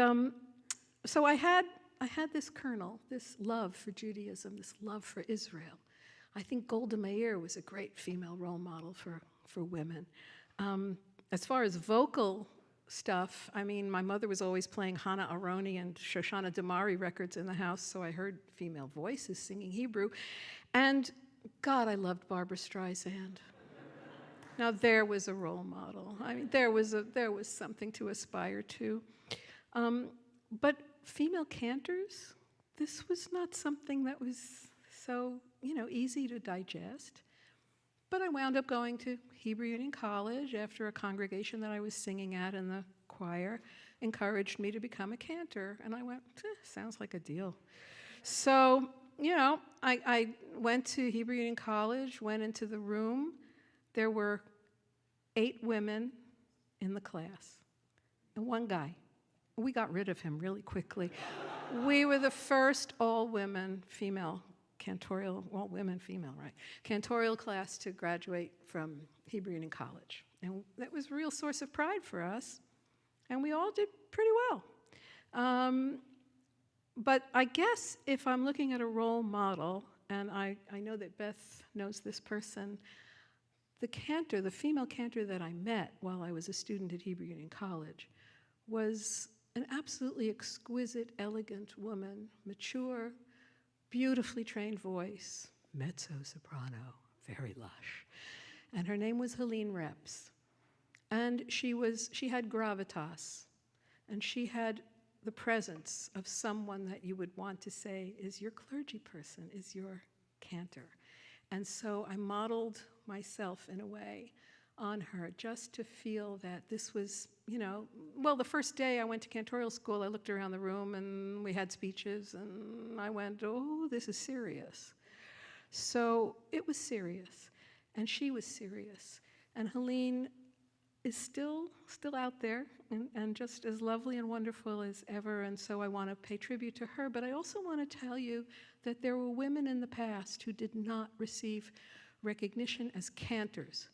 so I had this kernel, this love for Judaism, this love for Israel. I think Golda Meir was a great female role model for women. As far as vocal stuff, I mean, my mother was always playing Hannah Aroni and Shoshana Damari records in the house, so I heard female voices singing Hebrew. And God, I loved Barbra Streisand. Now there was a role model. I mean, there was something to aspire to. But female cantors, this was not something that was so, easy to digest. But I wound up going to Hebrew Union College after a congregation that I was singing at in the choir encouraged me to become a cantor. And I went, sounds like a deal. So, I went to Hebrew Union College, went into the room. There were 8 women in the class and 1 guy. we got rid of him really quickly. We were the first all-women female cantorial, all-women female, right, cantorial class to graduate from Hebrew Union College. And that was a real source of pride for us. And we all did pretty well. But I guess if I'm looking at a role model, and I know that Beth knows this person, the cantor, the female cantor that I met while I was a student at Hebrew Union College was an absolutely exquisite, elegant woman, mature, beautifully trained voice, mezzo-soprano, very lush. And her name was Helene Reps. And she had gravitas, and she had the presence of someone that you would want to say is your clergy person, is your cantor. And so I modeled myself in a way on her just to feel that this was, well, the first day I went to cantorial school, I looked around the room and we had speeches and I went, oh, this is serious. So it was serious, and she was serious. And Helene is still out there and just as lovely and wonderful as ever, and so I want to pay tribute to her. But I also want to tell you that there were women in the past who did not receive recognition as cantors.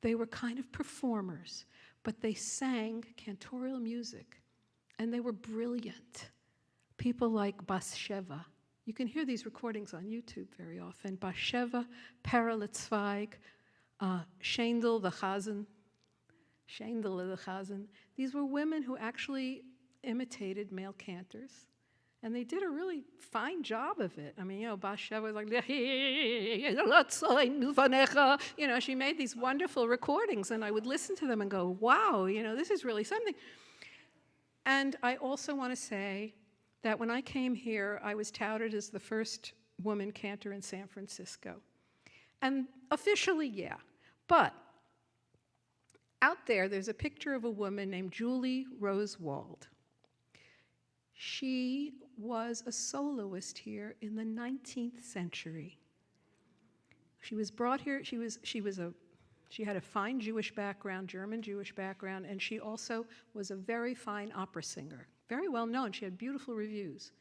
They were kind of performers, but they sang cantorial music, and they were brilliant. People like Bathsheba. You can hear these recordings on YouTube very often. Bathsheba, Paralitzweig, Shendel the Chazan. These were women who actually imitated male cantors, and they did a really fine job of it. I mean, Bathsheba was like, she made these wonderful recordings, and I would listen to them and go, wow, this is really something. And I also want to say that when I came here, I was touted as the first woman cantor in San Francisco. And officially, yeah, but out there's a picture of a woman named Julie Rosewald. She was a soloist here in the 19th century. She was brought here, she had a fine Jewish background, German Jewish background, and she also was a very fine opera singer, very well known. She had beautiful reviews.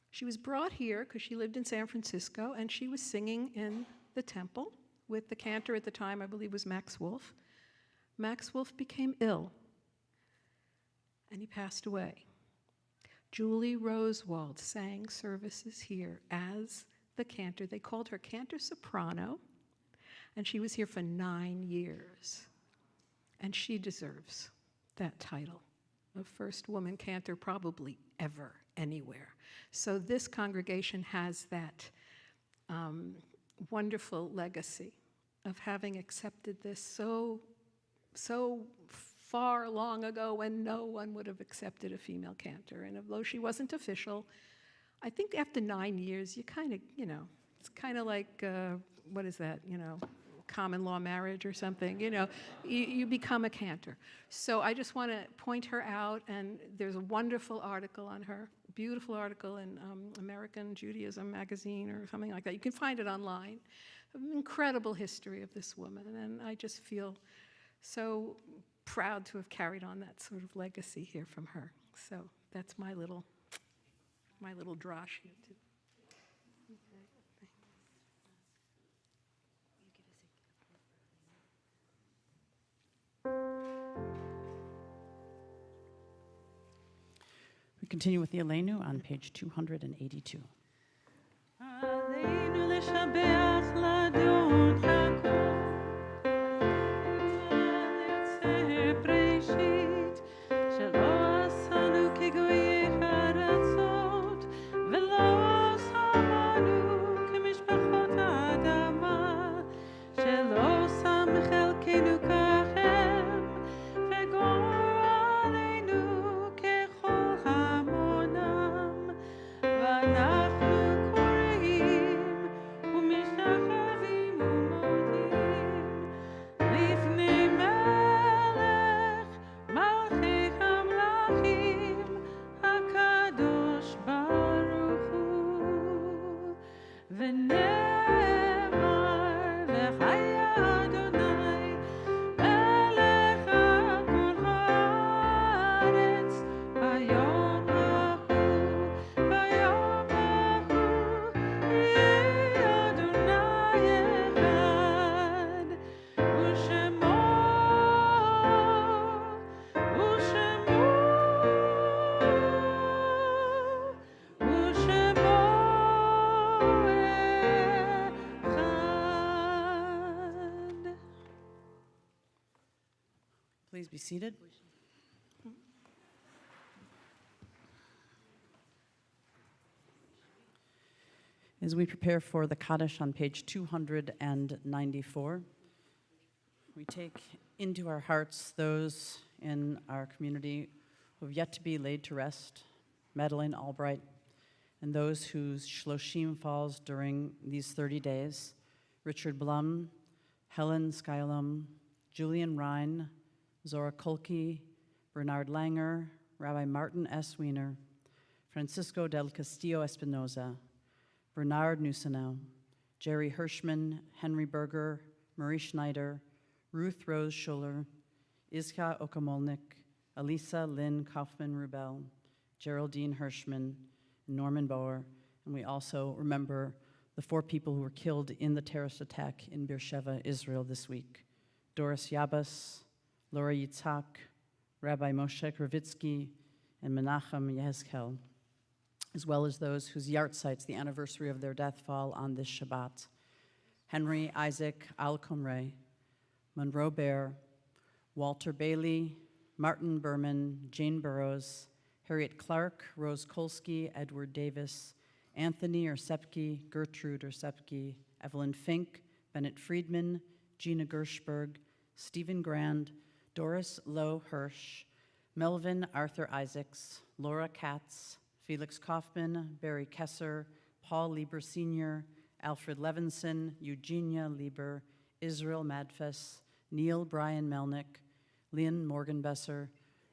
She was brought here because she lived in San Francisco, and she was singing in the temple with the cantor at the time, I believe was Max Wolf. Max Wolf became ill, and he passed away. Julie Rosewald sang services here as the cantor. They called her cantor soprano, and she was here for 9 years. And she deserves that title of first woman cantor probably ever, anywhere. So this congregation has that wonderful legacy of having accepted this so far long ago when no one would have accepted a female cantor. And although she wasn't official, I think after 9 years, you kind of, it's kind of like, what is that, common law marriage or something, you become a cantor. So I just want to point her out, and there's a wonderful article on her, beautiful article in American Judaism magazine or something like that. You can find it online. An incredible history of this woman, and I just feel so proud to have carried on that sort of legacy here from her. So that's my little drosh here too. We continue with the Elenu on page 282. עלינו לשבח לדעות הכל, לייצר בראשית, שלא עשנו כגויי ארצות, ולא שמנו כמשפחות האדמה, שלא שם חלקנו כהם, וגורלנו ככל המונם, ואנחנו קוראים ומשתבחים Please be seated. As we prepare for the Kaddish on page 294, we take into our hearts those in our community who have yet to be laid to rest, Madeleine Albright, and those whose Shloshim falls during these 30 days, Richard Blum, Helen Skylum, Julian Rhine, Zora Kolke, Bernard Langer, Rabbi Martin S. Wiener, Francisco del Castillo Espinoza, Bernard Nusenow, Jerry Hirschman, Henry Berger, Marie Schneider, Ruth Rose Schuller, Iska Okamolnik, Elisa Lynn Kaufman-Rubel, Geraldine Hirschman, and Norman Boer, and we also remember the 4 people who were killed in the terrorist attack in Beersheba, Israel this week. Doris Yabas, Laura Yitzhak, Rabbi Moshe Kravitsky, and Menachem Yehezkel, as well as those whose yahrzeit, the anniversary of their death, fall on this Shabbat. Henry Isaac Al-Komre, Monroe Bear, Walter Bailey, Martin Berman, Jane Burroughs, Harriet Clark, Rose Kolsky, Edward Davis, Anthony Ursepke, Gertrude Ursepke, Evelyn Fink, Bennett Friedman, Gina Gershberg, Stephen Grand, Doris Lowe Hirsch, Melvin Arthur Isaacs, Laura Katz, Felix Kaufman, Barry Kesser, Paul Lieber Sr., Alfred Levinson, Eugenia Lieber, Israel Madfess, Neil Brian Melnick, Lynn Morgenbesser,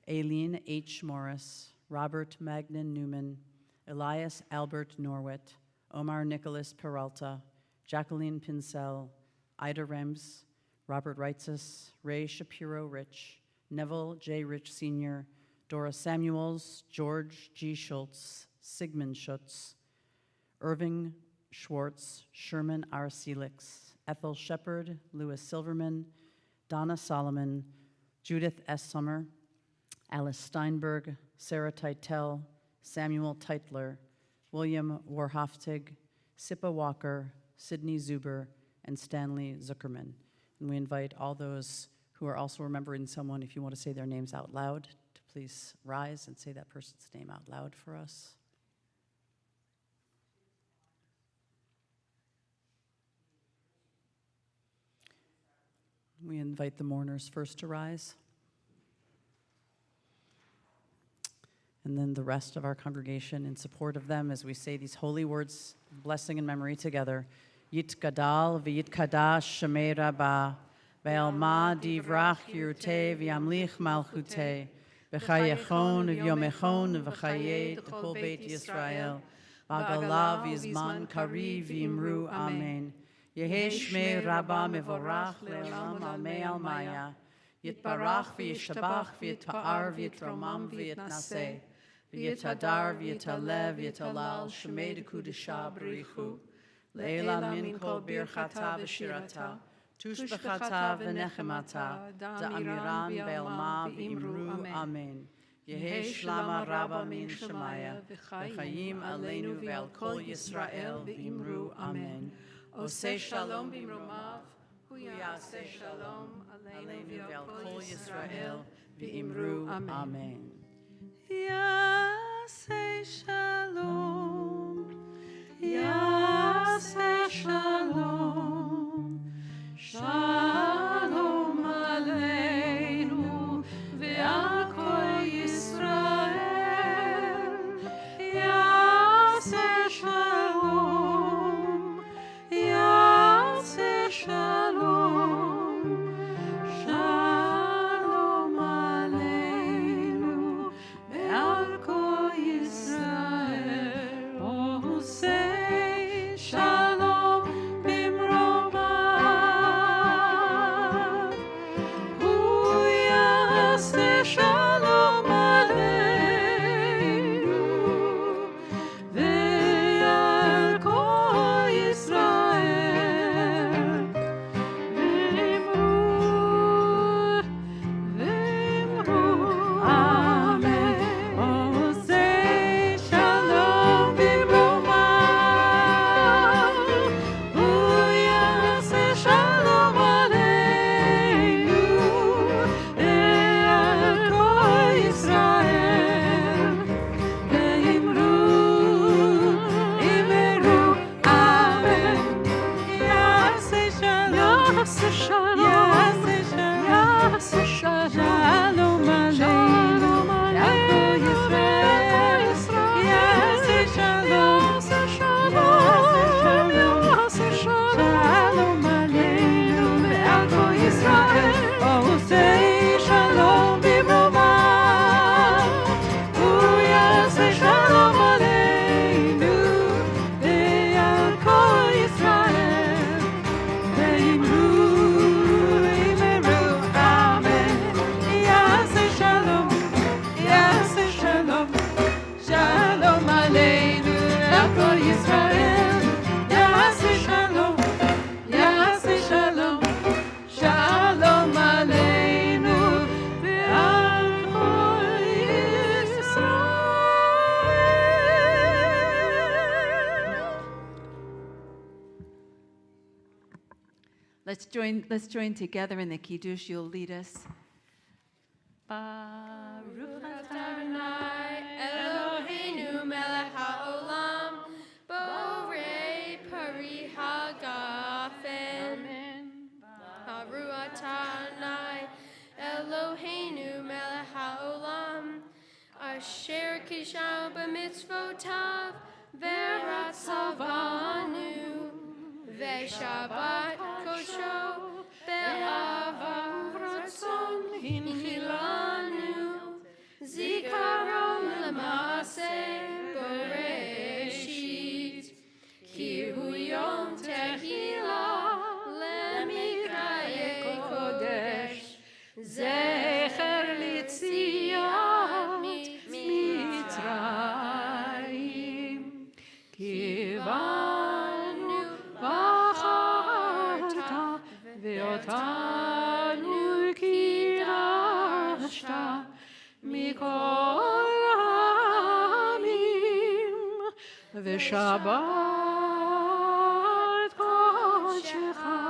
Aileen H. Morris, Robert Magnan Newman, Elias Albert Norwit, Omar Nicholas Peralta, Jacqueline Pincel, Ida Rems, Robert Reitzes, Ray Shapiro Rich, Neville J. Rich Sr., Dora Samuels, George G. Schultz, Sigmund Schutz, Irving Schwartz, Sherman R. Selix, Ethel Shepard, Louis Silverman, Donna Solomon, Judith S. Summer, Alice Steinberg, Sarah Teitel, Samuel Teitler, William Warhoftig, Sippa Walker, Sidney Zuber, and Stanley Zuckerman. And we invite all those who are also remembering someone, if you want to say their names out loud, to please rise and say that person's name out loud for us. We invite the mourners first to rise, and then the rest of our congregation in support of them as we say these holy words, blessing and memory together. Yit gadal v'yitkadash shemei rabba, ve'alma divrach yirutei v'yamlich malchutei, v'chayechon v'yomechon v'chayei t'chol beit Yisrael, v'agalav v'yizman kari v'imru amen. Yehi shmei rabba mevorach le'olam almei almaya, yitbarach v'yishtabach v'yitpa'ar v'yitromam v'yitnaseh, v'yitadar v'yitalev v'yitalal shmei dekudesha b'richu, le'ela min kol birchata v'shirata, tushbachata v'nechemata, da'amiran be'alma v'imru amen. Yehi shlama rabba min shemaya, v'chayim aleinu ve'al kol Yisrael v'imru amen. Oseh shalom b'imromav, hu yaseh shalom aleinu ve'al kol Yisrael v'imru amen. Yaseh shalom, yaseh shalom, shalom aleinu ve'al kol Yisrael, yaseh shalom, yaseh shalom, shalom aleinu ve'al kol Yisrael. Let's join together in the Kiddush. You'll lead us. Baruch Adonai Eloheinu melech haolam borei pari hagafen. Baruch Adonai Eloheinu melech haolam asher kishal b'mitzvotav v'ratzavanu v'shabbat kosho be'ava v'ratzon hinchilanu zikaron l'maaseh bereshit ki hu yom tehillah lemikraye kodesh zecher litziat mitzrayim kivanu v'acharta ve'otanu kidashta mikol ha'amim v'shabbat kodshecha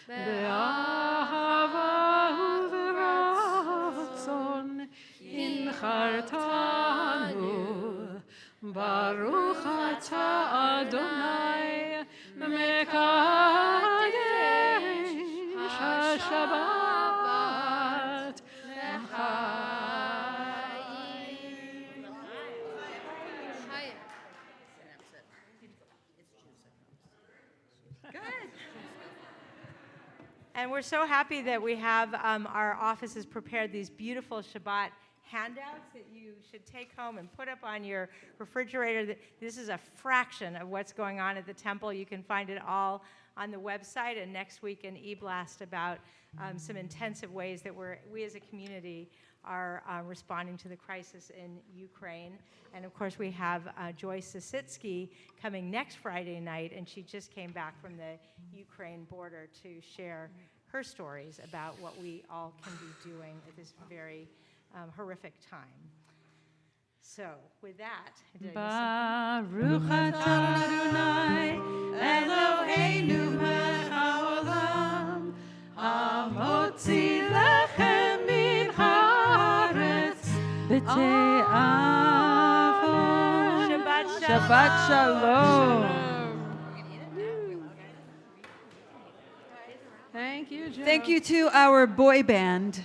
be'ahava u'v'ratzon inchartanu baruch ata Adonai mekadesh ha-shabbat And we're so happy that we have our offices prepared these beautiful Shabbat handouts that you should take home and put up on your refrigerator. This is a fraction of what's going on at the temple. You can find it all on the website, and next week an e-blast about some intensive ways that we as a community are responding to the crisis in Ukraine. And of course, we have Joyce Sisitsky coming next Friday night, and she just came back from the Ukraine border to share her stories about what we all can be doing at this very horrific time. So, with that, did I miss something? Baruch atah Adonai Eloheinu melech haolam hamotzi lechem min haaretz b'te'avon. Shabbat shalom. Thank you, Joe. Thank you to our boy band.